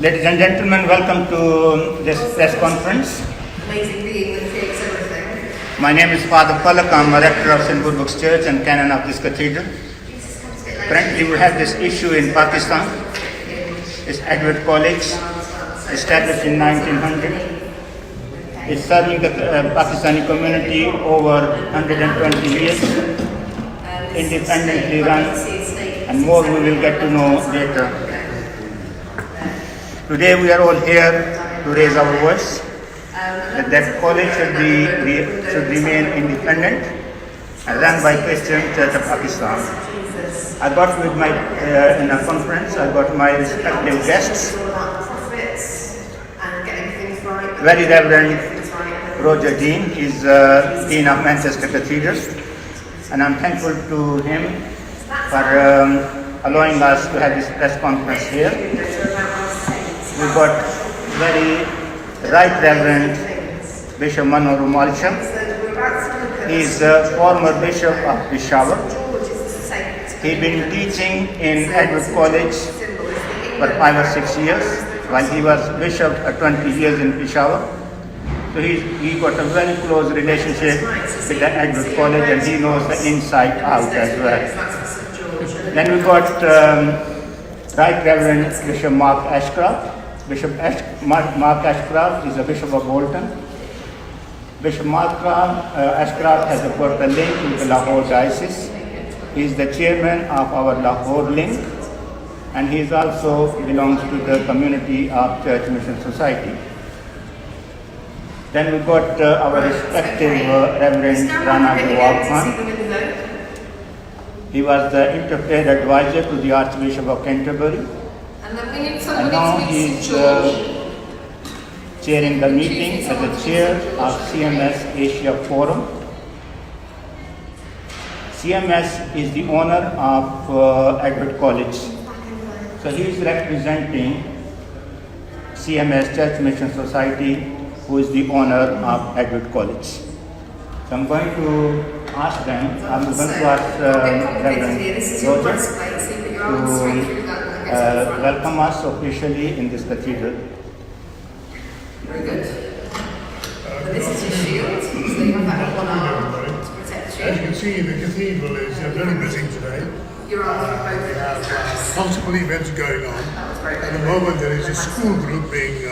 Ladies and gentlemen, welcome to this press conference. Amazing being that creates everything. My name is Father Palak. I'm a rector of St. Burbuck's Church and canon of this cathedral. Currently, we have this issue in Pakistan. It's Edward College, established in 1900. It's serving the Pakistani community over 120 years, independently run, and more we will get to know later. Today we are all here to raise our voice that college should remain independent and run by Christian Church of Pakistan. I got with my in a conference. I got my respective guests. Very Reverend Roger Dean, he's Dean of Manchester Cathedral, and I'm thankful to him for allowing us to have this press conference here. We've got very Right Reverend Bishop Manor. He's a former Bishop of Peshawar. He's been teaching in Edward College for 5 or 6 years, while he was Bishop 20 years in Peshawar. So he got a very close relationship with the Edward College, and he knows the inside out as well. Then we got Right Reverend Bishop Mark Ashcroft. Mark Ashcroft is a Bishop of Bolton. Bishop Mark Ashcroft has got a link with the Lahore Diocese. He is the chairman of our Lahore link, and he also belongs to the community of Church Mission Society. Then we got our respective Reverend Rana Yowab. He was the interfaith advisor to the Archbishop of Canterbury. And now he is chairing the meeting as the chair of CMS Asia Forum. CMS is the owner of Edward College. So he is representing CMS Church Mission Society, who is the owner of Edward College. So I'm going to ask Reverend Roger to welcome us officially in this cathedral. Very good. This is your shield, so you have that one arm to protect you. As you can see, the cathedral is very busy today. We have multiple events going on. At the moment, there is a school group being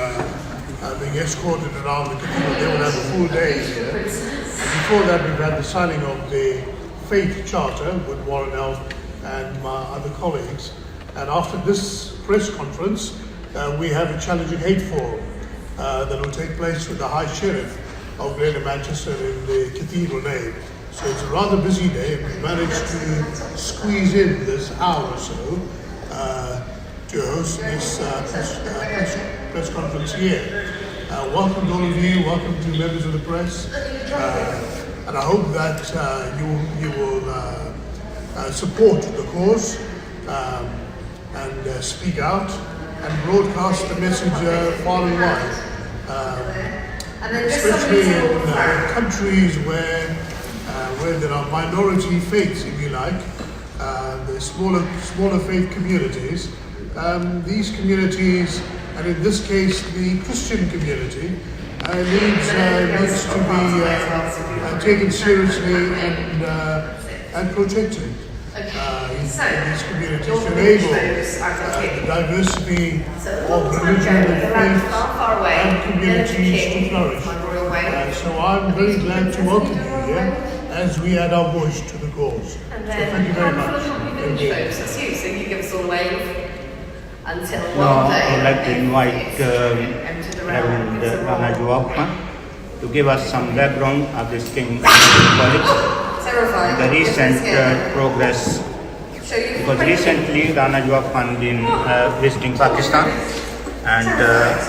escorted around the cathedral. They will have a full day here. And before that, we've had the signing of the Faith Charter with Warren Elf and my other colleagues. And after this press conference, we have a Challenging Hate Forum that will take place with the High Sheriff of Greater Manchester in the cathedral nave. So it's a rather busy day, and we managed to squeeze in this hour or so to host this press conference here. Welcome to all of you, welcome to members of the press, and I hope that you will support the cause and speak out and broadcast the message far and wide, especially in countries where there are minority faiths, if you like, the smaller faith communities. These communities, and in this case the Christian community, needs to be taken seriously and protected. In these communities to enable the diversity of religion and faith and communities to flourish. So I'm very glad to welcome you here as we add our voice to the cause. So thank you very much. Thank you. So you give us all a wave until Now I would like to invite Reverend Rana Yowab to give us some background of this King College, the recent progress, because recently Rana Yowab been visiting Pakistan, and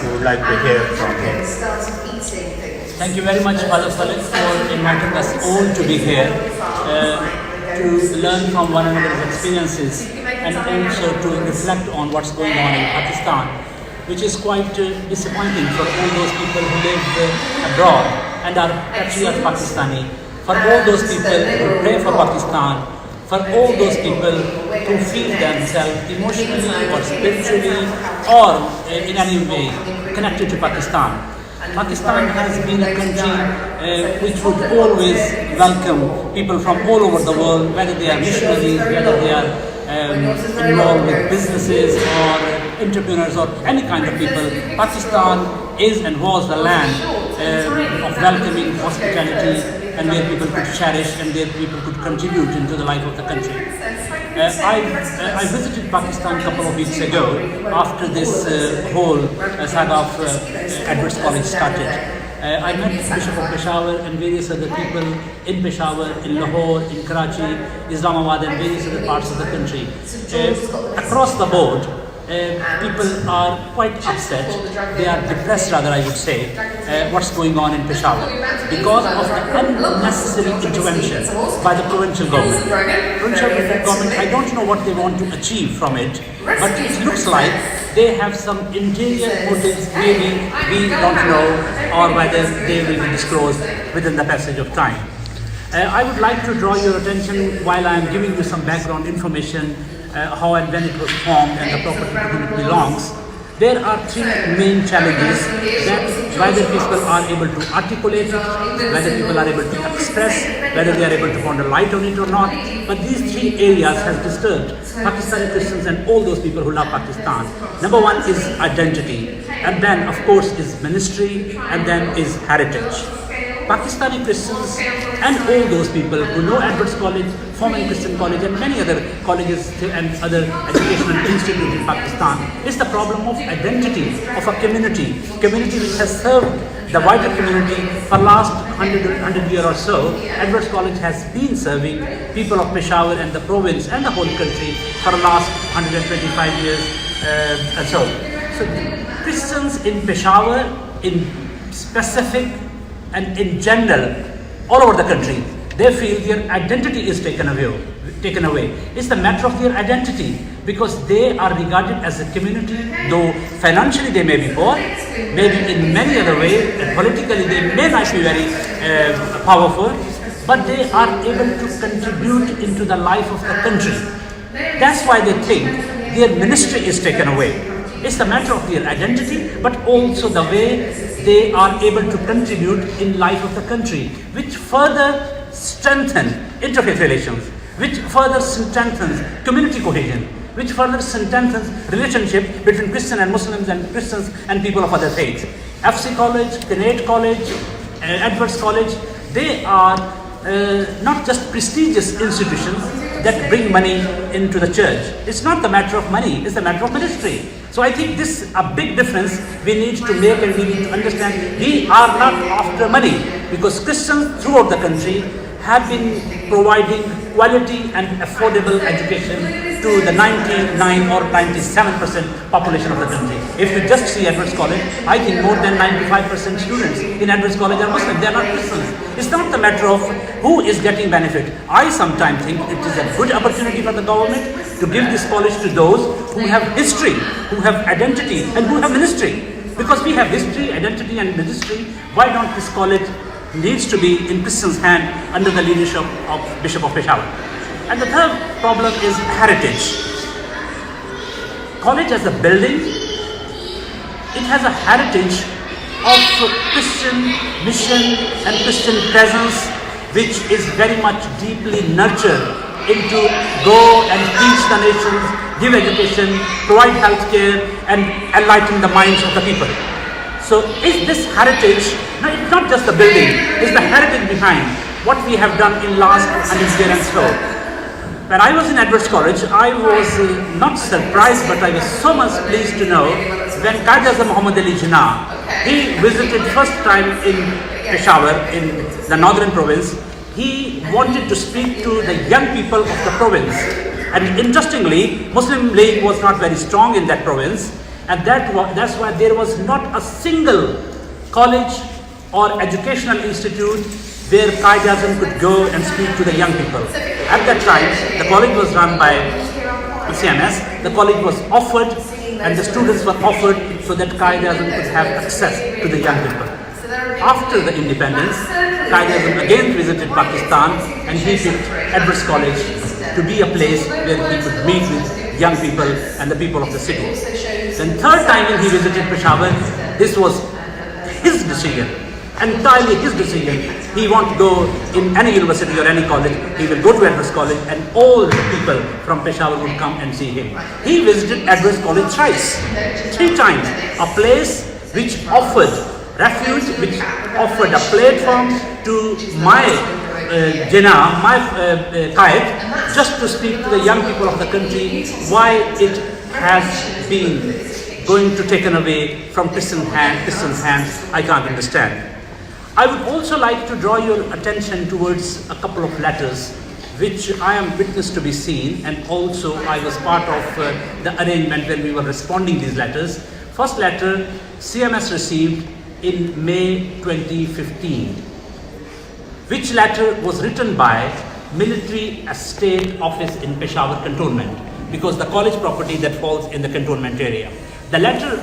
we would like to hear from him. Thank you very much, Father Palak, for inviting us all to be here to learn from one another's experiences and also to reflect on what's going on in Pakistan, which is quite disappointing for all those people who live abroad and are actually Pakistani. For all those people who pray for Pakistan, for all those people who feel themselves emotionally or spiritually or in any way connected to Pakistan. Pakistan has been a country which would always welcome people from all over the world, whether they are missionaries, whether they are involved with businesses or entrepreneurs or any kind of people. Pakistan is and was the land of welcoming hospitality and where people could cherish and where people could contribute into the life of the country. I visited Pakistan a couple of weeks ago after this whole saga of Edwards College started. I met the Bishop of Peshawar and various other people in Peshawar, in Lahore, in Karachi, Islamabad and various other parts of the country. Across the board, people are quite upset, they are depressed rather I would say, what's going on in Peshawar because of the unnecessary intervention by the provincial government. Provincial government, I don't know what they want to achieve from it, but it looks like they have some interior motives, maybe we don't know, or whether they will be disclosed within the passage of time. I would like to draw your attention while I am giving you some background information how and when it was formed and the property to whom it belongs. There are three main challenges that whether people are able to articulate it, whether people are able to express, whether they are able to put a light on it or not. But these three areas have disturbed Pakistani Christians and all those people who love Pakistan. Number one is identity, and then of course is ministry, and then is heritage. Pakistani Christians and all those people who know Edwards College, Foreman Christian College and many other colleges and other educational institutes in Pakistan, is the problem of identity of a community which has served the wider community for the last 100 years or so. Edwards College has been serving people of Peshawar and the province and the whole country for the last 125 years and so. So Christians in Peshawar, in specific and in general, all over the country, they feel their identity is taken away. It's the matter of their identity because they are regarded as a community, though financially they may be poor, maybe in many other ways, politically they may not be very powerful, but they are able to contribute into the life of the country. That's why they think their ministry is taken away. It's the matter of their identity, but also the way they are able to contribute in life of the country, which further strengthen interfaith relations, which further strengthens community cohesion, which further strengthens relationship between Christian and Muslims and Christians and people of other faiths. FC College, Kenneth College, Edwards College, they are not just prestigious institutions that bring money into the church. It's not the matter of money, it's the matter of ministry. So I think this is a big difference we need to make and we need to understand. We are not after money because Christians throughout the country have been providing quality and affordable education to the 99 or 97% population of the country. If you just see Edwards College, I think more than 95% students in Edwards College are Muslim. They are not Christians. It's not the matter of who is getting benefit. I sometimes think it is a good opportunity for the government to give this college to those who have history, who have identity and who have ministry. Because we have history, identity and ministry, why don't this college needs to be in Christian's hand under the leadership of Bishop of Peshawar. And the third problem is heritage. College as a building, it has a heritage of Christian mission and Christian presence which is very much deeply nurtured into go and teach the nations, give education, provide healthcare and enlighten the minds of the people. So is this heritage, no, it's not just the building, it's the heritage behind what we have done in last 100 years and so. When I was in Edwards College, I was not surprised, but I was so much pleased to know when Qaid Azam Muhammad Ali Jinnah, he visited first time in Peshawar, in the northern province, he wanted to speak to the young people of the province. And interestingly, Muslim League was not very strong in that province. And that's why there was not a single college or educational institute where Qaid Azam could go and speak to the young people. At that time, the college was run by CMS. The college was offered and the students were offered so that Qaid Azam could have access to the young people. After the independence, Qaid Azam again visited Pakistan and he picked Edwards College to be a place where he could meet with young people and the people of the city. Then third time when he visited Peshawar, this was his decision, entirely his decision. He won't go in any university or any college. He will go to Edwards College and all the people from Peshawar would come and see him. He visited Edwards College thrice, 3 times, a place which offered refuge, which offered a platform to my type, just to speak to the young people of the country why it has been going to taken away from Christian hands. I can't understand. I would also like to draw your attention towards a couple of letters which I am witness to be seen, and also I was part of the arrangement when we were responding these letters. First letter CMS received in May 2015, which letter was written by Military Estate Office in Peshawar Cantonment, because the college property that falls in the cantonment area. The letter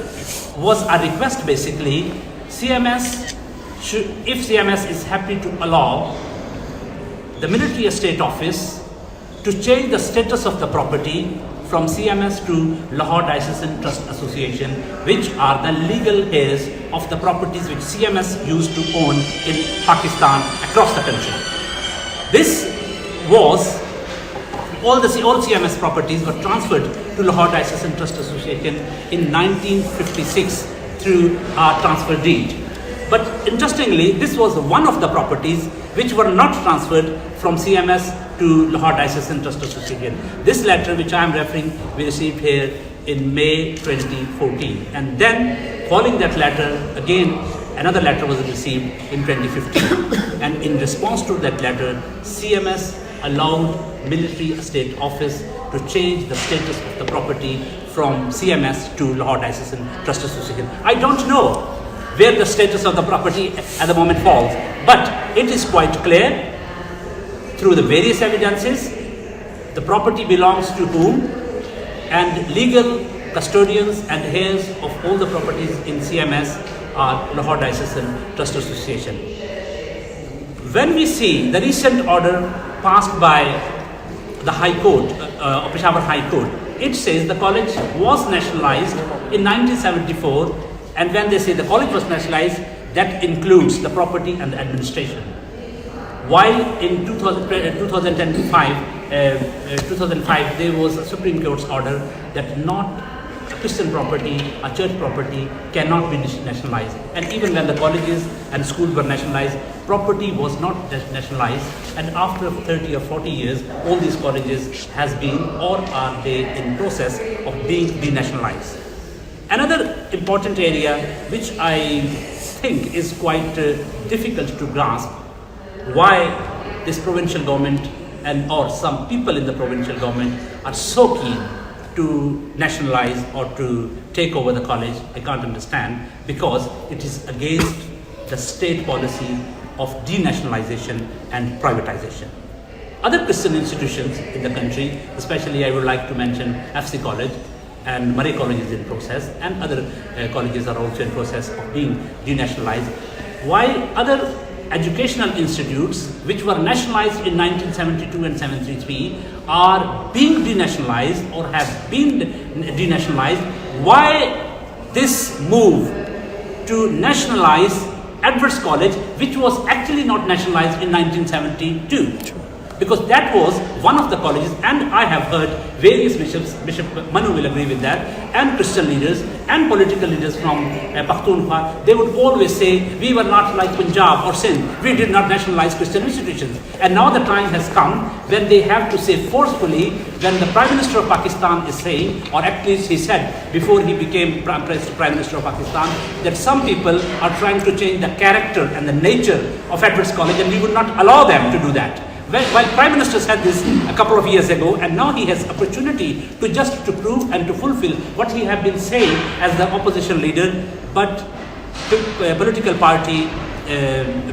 was a request basically, if CMS is happy to allow the Military Estate Office to change the status of the property from CMS to Lahore Diocesan Trust Association, which are the legal heirs of the properties which CMS used to own in Pakistan across the country. This was, all CMS properties were transferred to Lahore Diocesan Trust Association in 1956 through a transfer deed. But interestingly, this was one of the properties which were not transferred from CMS to Lahore Diocesan Trust Association. This letter which I am referring, we received here in May 2014. And then following that letter, again another letter was received in 2015. And in response to that letter, CMS allowed Military Estate Office to change the status of the property from CMS to Lahore Diocesan Trust Association. I don't know where the status of the property at the moment falls, but it is quite clear through the various evidences the property belongs to whom, and legal custodians and heirs of all the properties in CMS are Lahore Diocesan Trust Association. When we see the recent order passed by the High Court, Peshawar High Court, it says the college was nationalized in 1974. And when they say the college was nationalized, that includes the property and the administration. While in 2005, there was a Supreme Court's order that not Christian property, a church property cannot be nationalized. And even when the colleges and schools were nationalized, property was not nationalized. And after 30 or 40 years, all these colleges has been or are they in process of being denationalized. Another important area which I think is quite difficult to grasp, why this provincial government and or some people in the provincial government are so keen to nationalize or to take over the college, I can't understand, because it is against the state policy of denationalization and privatization. Other Christian institutions in the country, especially I would like to mention FC College, and Murray College is in process, and other colleges are also in process of being denationalized, while other educational institutes which were nationalized in 1972 and 73 are being denationalized or have been denationalized. Why this move to nationalize Edwards College, which was actually not nationalized in 1972? Because that was one of the colleges, and I have heard various bishops, Bishop Manu will agree with that, and Christian leaders and political leaders from Pakhtunkhwa, they would always say, we were not like Punjab or Sindh, we did not nationalize Christian institutions. And now the time has come when they have to say forcefully, when the Prime Minister of Pakistan is saying, or at least he said before he became Prime Minister of Pakistan, that some people are trying to change the character and the nature of Edwards College, and we would not allow them to do that. While Prime Minister said this a couple of years ago, and now he has opportunity to just to prove and to fulfill what he had been saying as the opposition leader, but the political party,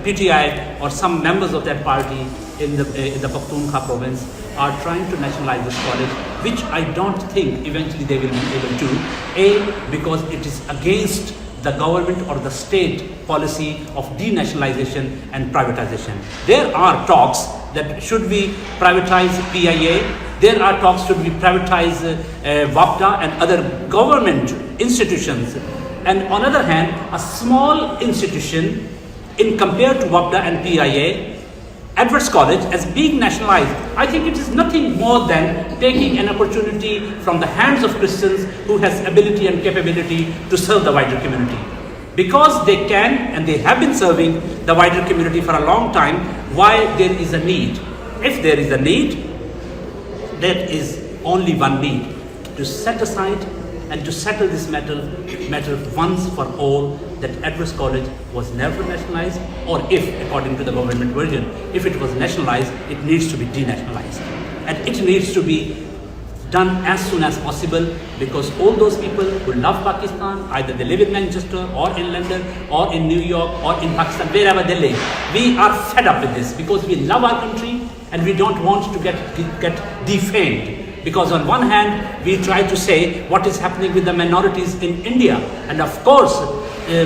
PTI, or some members of that party in the Pakhtunkhwa province are trying to nationalize this college, which I don't think eventually they will be able to. A, because it is against the government or the state policy of denationalization and privatization. There are talks that should we privatize PIA There are talks to be privatized WAPDA and other government institutions. And on the other hand, a small institution in compared to WAPDA and PIA, Edwards College, as being nationalized, I think it is nothing more than taking an opportunity from the hands of Christians who has ability and capability to serve the wider community. Because they can and they have been serving the wider community for a long time, why there is a need? If there is a need, there is only one need: to set aside and to settle this matter once for all, that Edwards College was never nationalized, or if, according to the government version, if it was nationalized, it needs to be denationalized. And it needs to be done as soon as possible, because all those people who love Pakistan, either they live in Manchester or in London or in New York or in Pakistan, wherever they live, we are fed up with this, because we love our country and we don't want to get defamed. Because on one hand, we try to say what is happening with the minorities in India, and of course,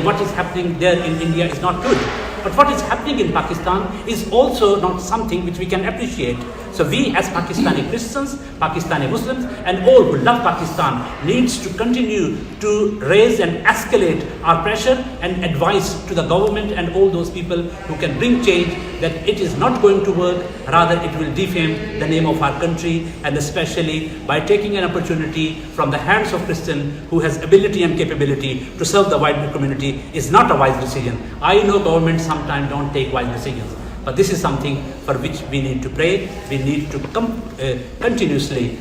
what is happening there in India is not good. But what is happening in Pakistan is also not something which we can appreciate. So we as Pakistani Christians, Pakistani Muslims, and all who love Pakistan needs to continue to raise and escalate our pressure and advice to the government and all those people who can bring change, that it is not going to work, rather it will defame the name of our country, and especially by taking an opportunity from the hands of Christian who has ability and capability to serve the wider community is not a wise decision. I know governments sometimes don't take wise decisions, but this is something for which we need to pray. We need to continuously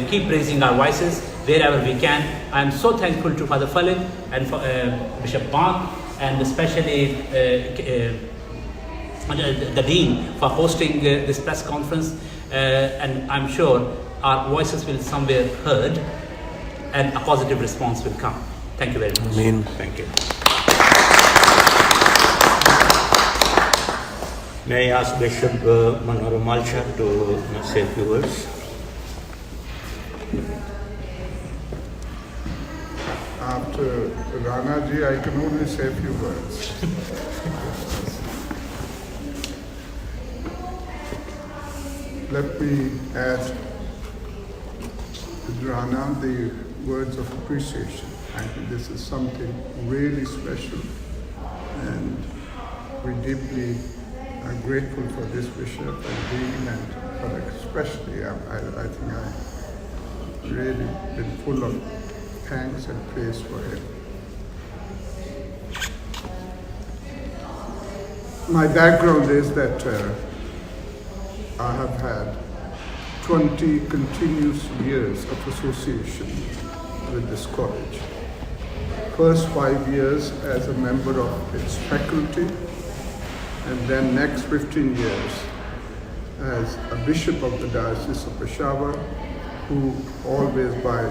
keep raising our voices wherever we can. I am so thankful to Father Khalid and for, Bishop Mark, and especially the Dean for hosting this press conference, and I'm sure our voices will somewhere heard and a positive response will come. Thank you very much. Amen. Thank you. May I ask Bishop Manor to say a few words? After Rana ji, I can only say a few words. Let me add to Rana the words of appreciation. I think this is something really special, and we deeply are grateful for this bishop and dean, and for especially, I think I've really been full of thanks and praise for him. My background is that I have had 20 continuous years of association with this college. First 5 years as a member of its faculty, and then next 15 years as a bishop of the Diocese of Peshawar, who always by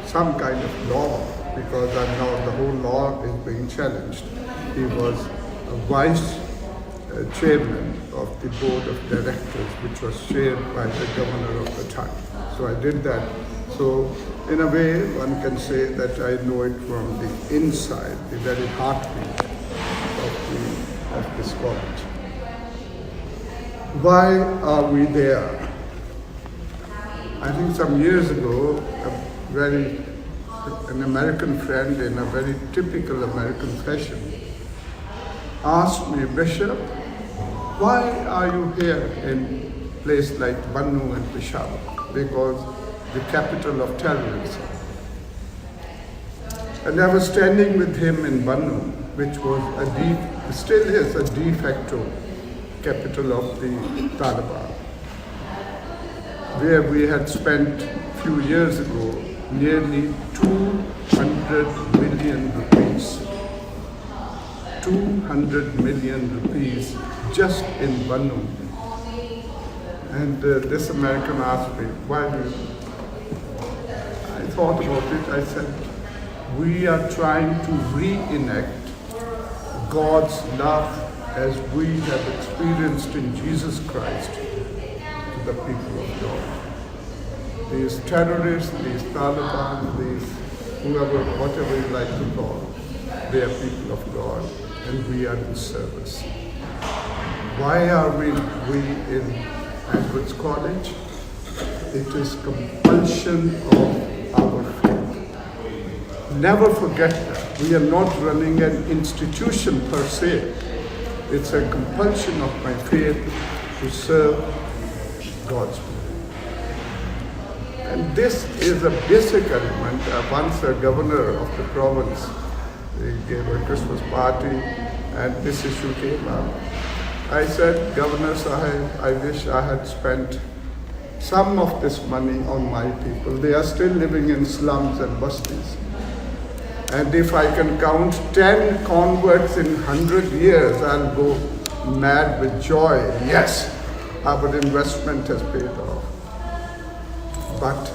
some kind of law, because I know the whole law is being challenged, he was a vice chairman of the board of directors, which was chaired by the governor of the time. So I did that. So in a way, one can say that I know it from the inside, the very heartbeat of this college. Why are we there? I think some years ago, an American friend in a very typical American fashion asked me, Bishop, why are you here in a place like Bannu and Peshawar? Because the capital of terrorism. And I was standing with him in Bannu, which was still is a de facto capital of the Taliban, where we had spent a few years ago nearly 200 million rupees. 200 million rupees just in Bannu. And this American asked me, why do you? I thought about it. I said, we are trying to reenact God's love as we have experienced in Jesus Christ to the people of God. These terrorists, these Taliban, these whoever, whatever you like to call, they are people of God, and we are in service. Why are we in Edwards College? it is compulsion of our faith. Never forget that. We are not running an institution per se. It's a compulsion of my faith to serve God's will. And this is a basic element. Once a governor of the province, he gave a Christmas party and this issue came up. I said, Governor Sahib, I wish I had spent some of this money on my people. They are still living in slums and busties. And if I can count 10 converts in 100 years, I'll go mad with joy. Yes, our investment has paid off. But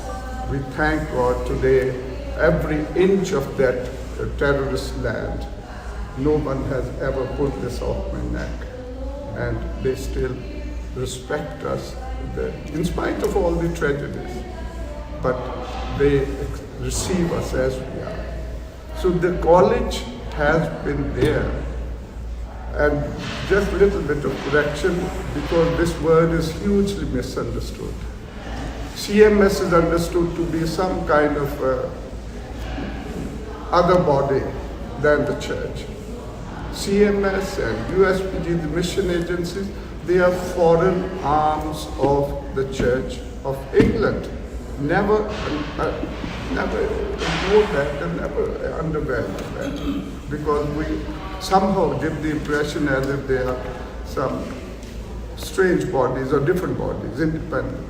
we thank God today, every inch of that terrorist land, no one has ever pulled this off my neck. And they still respect us, in spite of all the tragedies. But they receive us as we are. So the college has been there. And just a little bit of correction, because this word is hugely misunderstood. CMS is understood to be some kind of other body than the church. CMS and USPG, the mission agencies, they are foreign arms of the Church of England. Never ignore that and never undervalue that, because we somehow give the impression as if they are some strange bodies or different bodies, independent.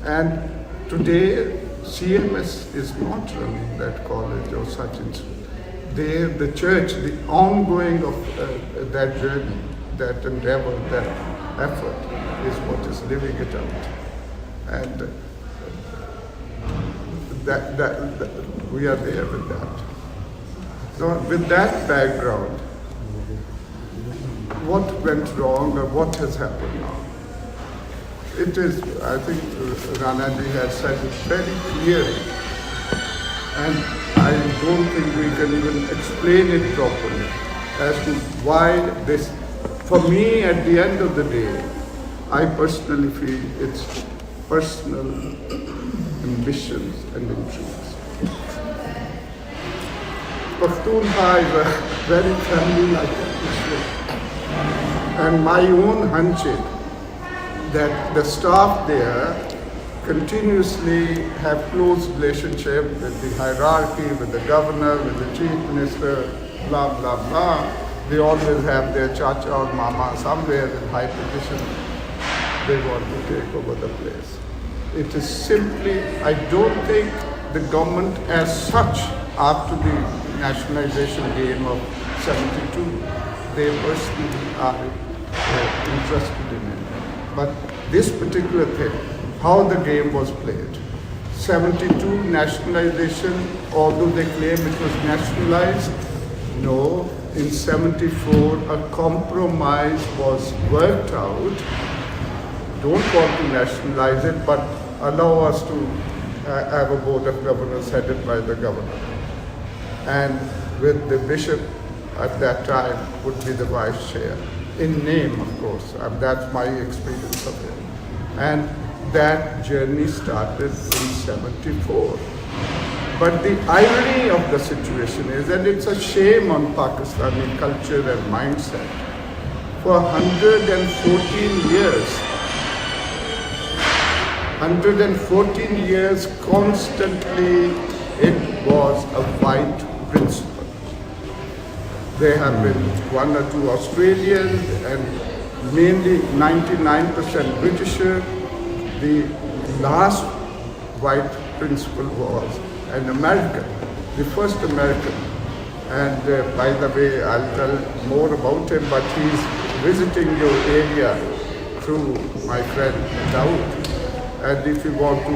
And today, CMS is not running that college or such institute. The church, the ongoing of that journey, that endeavor, that effort is what is living it out. And that we are there with that. So with that background, what went wrong or what has happened now? It is, I think Rana ji has said it very clearly, and I don't think we can even explain it properly as to why this. For me, at the end of the day, I personally feel it's personal ambitions and intrigues. Pakhtunkhwa is a very family-like atmosphere, and my own hunch is that the staff there continuously have close relationship with the hierarchy, with the governor, with the chief minister, blah, blah, blah. They always have their chacha or mama somewhere in high position. They want to take over the place. It is simply, I don't think the government as such, after the nationalization game of 72, they personally are interested in it. But this particular thing, how the game was played, 72 nationalization, although they claim it was nationalized, no, in 74 a compromise was worked out. Don't want to nationalize it, but allow us to have a board of governors headed by the governor. And with the bishop at that time would be the vice chair. In name, of course, that's my experience of it. And that journey started in 74. But the irony of the situation is, and it's a shame on Pakistani culture and mindset, for 114 years constantly it was a white principle. There have been one or two Australians and mainly 99% Britisher. The last white principal was an American, the first American. And by the way, I'll tell more about him, but he's visiting your area through my friend Dawood. And if you want to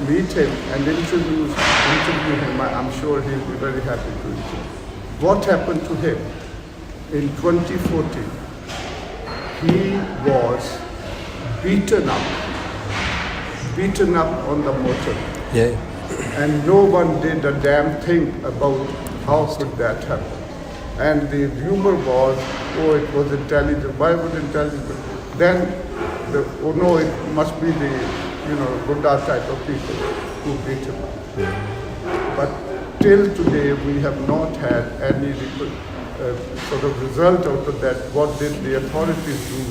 meet him and interview him, I'm sure he'll be very happy to meet you. What happened to him? In 2014, he was beaten up on the motor. Yeah. And no one did a damn thing about how could that happen. And the rumor was, oh, it was intelligent. Why was it intelligent? Then, it must be the Buddha type of people who beat him up. But till today, we have not had any sort of result out of that. What did the authorities do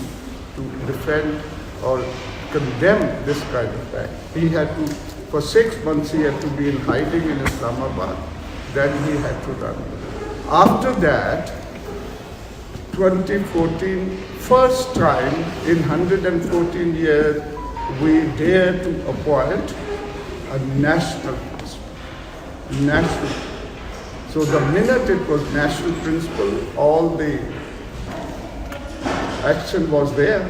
to defend or condemn this kind of act? He had to, for 6 months, he had to be in hiding in Islamabad. Then he had to run. After that, 2014, first time in 114 years, we dared to appoint a national principal. National. So the minute it was national principal, all the action was there.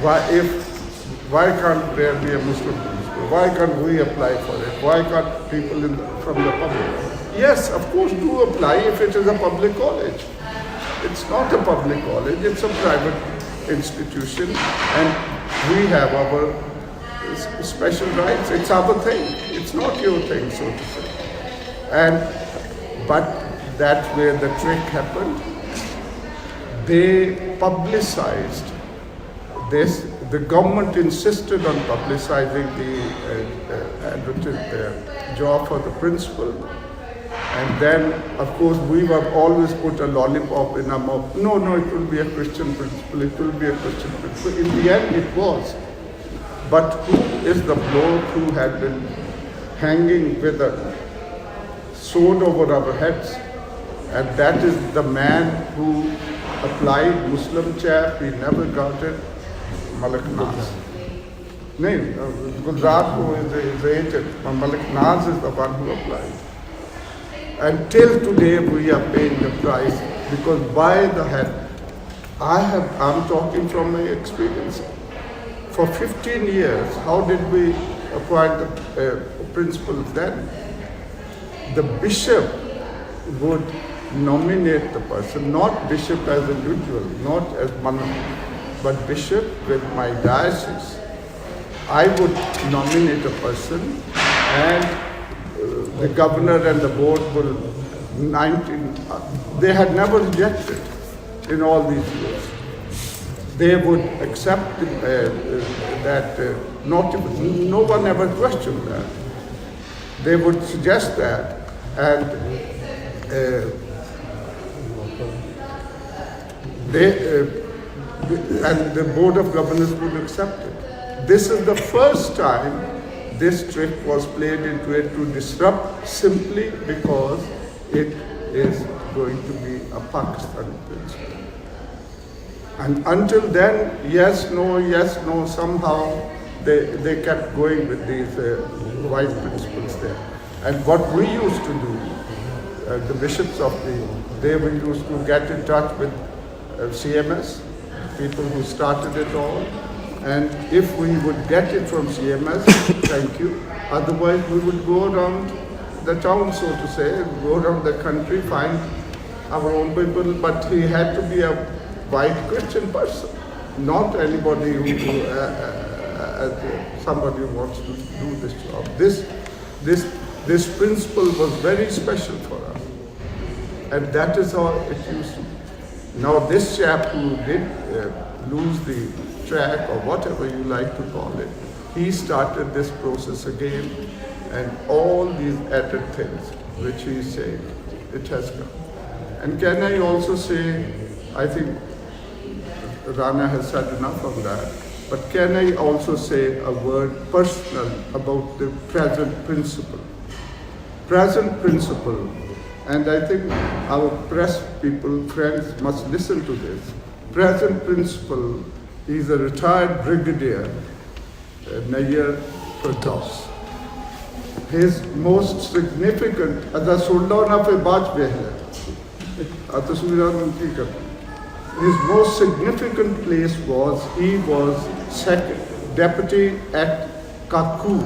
Why can't there be a Muslim principal? Why can't we apply for it? Why can't people from the public? Yes, of course, do apply if it is a public college. It's not a public college, it's a private institution, and we have our special rights. It's our thing. It's not your thing, so to say. But that's where the trick happened. They publicized this. The government insisted on publicizing the job for the principal. And then, of course, we were always put a lollipop in our mouth. No, it will be a Christian principal. It will be a Christian principal. In the end, it was. But who is the bloke who had been hanging with a sword over our heads? And that is the man who applied Muslim chap. He never got it. Malik Naz. नहीं, Gujarat who is the agent. Malik Naz is the one who applied. And till today we are paying the price, because by the head, I'm talking from my experience. For 15 years, how did we appoint the principal then? The bishop would nominate the person, not bishop as individual, not as Manu, but bishop with my diocese. I would nominate a person, and the governor and the board will they had never rejected in all these years. They would accept that, no one ever questioned that. They would suggest that, and and the board of governors would accept it. This is the first time this trick was played into it to disrupt, simply because it is going to be a Pakistani principle. And until then, yes, no, somehow they kept going with these wise principles there. And what we used to do, the bishops they used to get in touch with CMS, people who started it all. And if we would get it from CMS, thank you. Otherwise, we would go around the town, so to say, go around the country, find our own people. But he had to be a white Christian person, not anybody somebody who wants to do this job. This principle was very special for us, and that is how it used to be. Now, this chap who did lose the track, or whatever you like to call it, he started this process again, and all these added things which he is saying, it has come. And can I also say, I think Rana has said enough on that, but can I also say a word personal about the present principle? Present principle, and I think our press people, friends, must listen to this. Present principle, he's a retired brigadier, Mayor Pradose. His most significant, his most significant place was, he was second deputy at Kakul.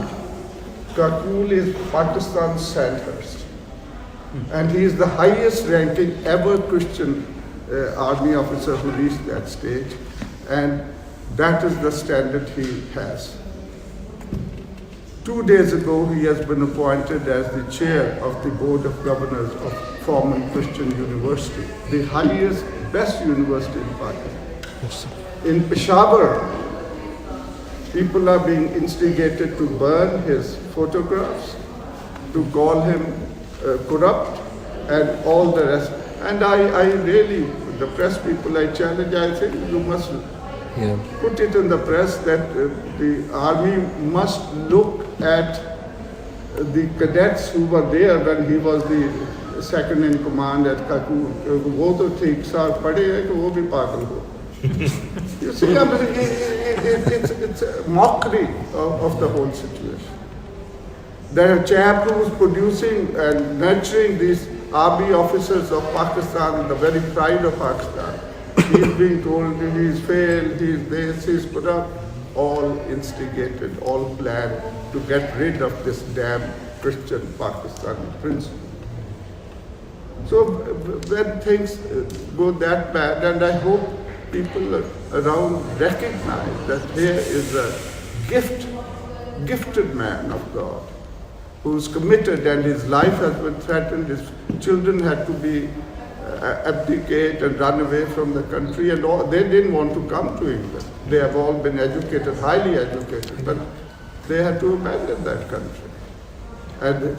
Kakul is Pakistan's Sandhurst. And he is the highest ranking ever Christian army officer who reached that stage. And that is the standard he has. 2 days ago, he has been appointed as the chair of the Board of Governors of Foreman Christian University, the highest, best university in Pakistan. In Peshawar, People are being instigated to burn his photographs, to call him corrupt, and all the rest. And I really, the press people I challenge, I think you must put it in the press that the army must look at the cadets who were there when he was the second in command at Kakul. वो तो ठीक साथ पढ़े हैं कि वो भी पागल हो. You see, I mean, it's a mockery of the whole situation. There are a chap who was producing and nurturing these army officers of Pakistan, the very pride of Pakistan. He's being told he's failed, he's this, he's corrupt, all instigated, all planned to get rid of this damn Christian Pakistani principle. So when things go that bad, and I hope people around recognize that here is a gifted man of God who's committed, and his life has been threatened, his children had to be abdicate and run away from the country, and all, they didn't want to come to England. They have all been educated, highly educated, but they had to abandon that country. And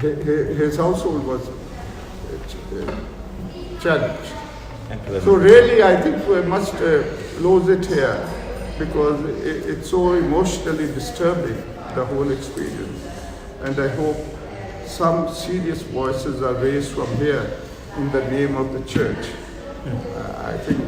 his household was challenged. So really, I think we must close it here, because it's so emotionally disturbing, the whole experience. And I hope some serious voices are raised from here in the name of the church. I think